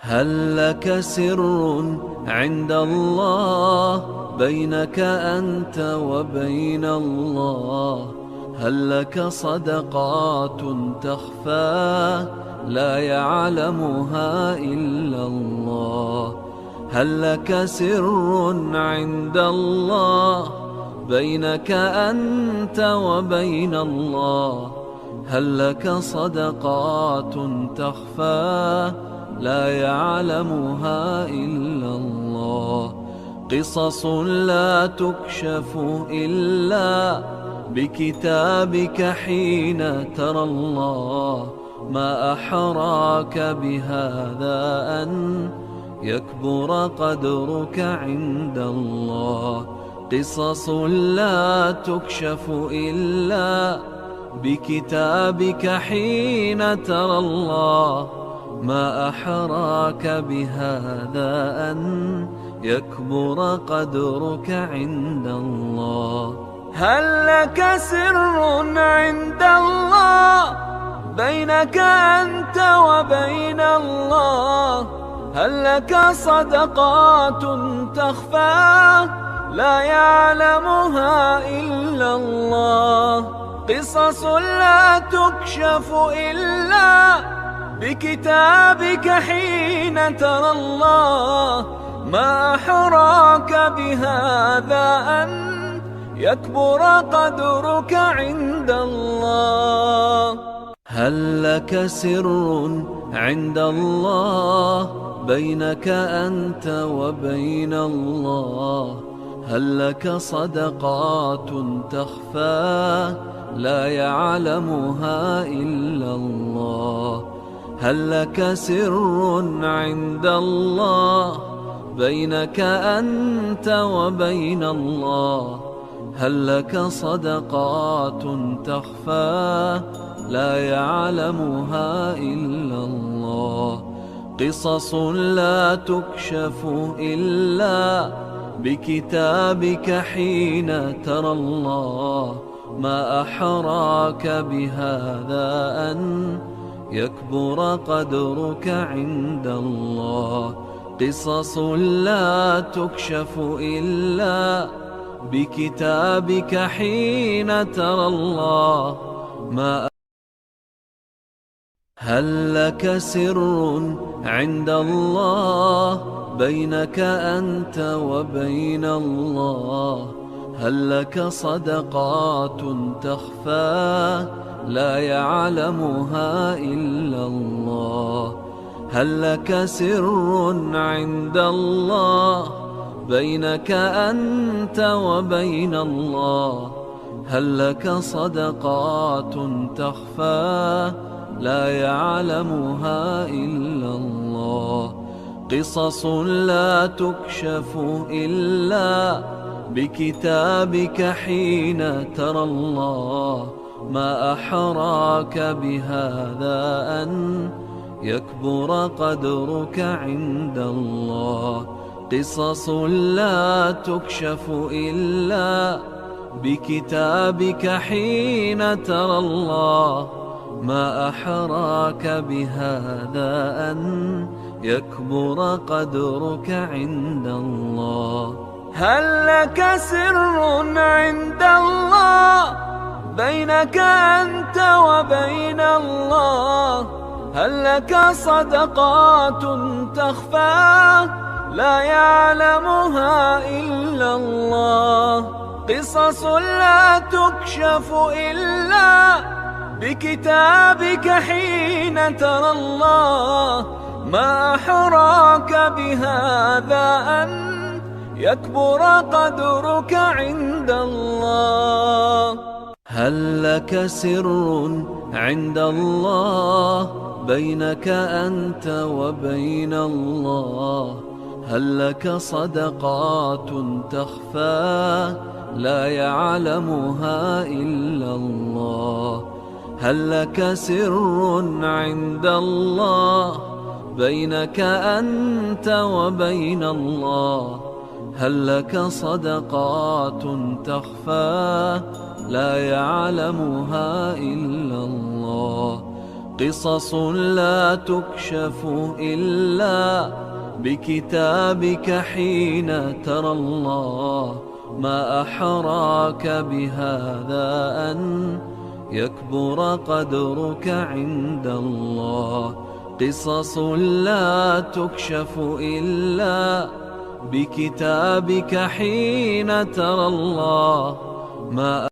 هل لك سر عند الله بينك أنت وبين الله؟ هل لك صدقات تخفى لا يعلمها إلا الله؟ هل لك سر عند الله بينك أنت وبين الله؟ هل لك صدقات تخفى لا يعلمها إلا الله؟ قصص لا تكشف إلا بكتابك حين ترى الله. ما أحراك بهذا أن يكبر قدرك عند الله. قصص لا تكشف إلا بكتابك حين ترى الله. ما أحراك بهذا أن يكبر قدرك عند الله. هل لك سر عند الله بينك أنت وبين الله؟ هل لك صدقات تخفى لا يعلمها إلا الله؟ قصص لا تكشف إلا بكتابك حين ترى الله. ما أحراك بهذا أن يكبر قدرك عند الله. هل لك سر عند الله بينك أنت وبين الله؟ هل لك صدقات تخفى لا يعلمها إلا الله؟ هل لك سر عند الله بينك أنت وبين الله؟ هل لك صدقات تخفى لا يعلمها إلا الله؟ قصص لا تكشف إلا بكتابك حين ترى الله. ما أحراك بهذا أن يكبر قدرك عند الله. قصص لا تكشف إلا بكتابك حين ترى الله. ما هل لك سر عند الله بينك أنت وبين الله؟ هل لك صدقات تخفى لا يعلمها إلا الله؟ هل لك سر عند الله بينك أنت وبين الله؟ هل لك صدقات تخفى لا يعلمها إلا الله؟ قصص لا تكشف إلا بكتابك حين ترى الله. ما أحراك بهذا أن يكبر قدرك عند الله. قصص لا تكشف إلا بكتابك حين ترى الله. ما أحراك بهذا أن يكبر قدرك عند الله. هل لك سر عند الله بينك أنت وبين الله؟ هل لك صدقات تخفى لا يعلمها إلا الله؟ قصص لا تكشف إلا بكتابك حين ترى الله. ما أحراك بهذا أن يكبر قدرك عند الله. هل لك سر عند الله بينك أنت وبين الله؟ هل لك صدقات تخفى لا يعلمها إلا الله؟ هل لك سر عند الله بينك أنت وبين الله؟ هل لك صدقات تخفى لا يعلمها إلا الله؟ قصص لا تكشف إلا بكتابك حين ترى الله. ما أحراك بهذا أن يكبر قدرك عند الله. قصص لا تكشف إلا بكتابك حين ترى الله. ما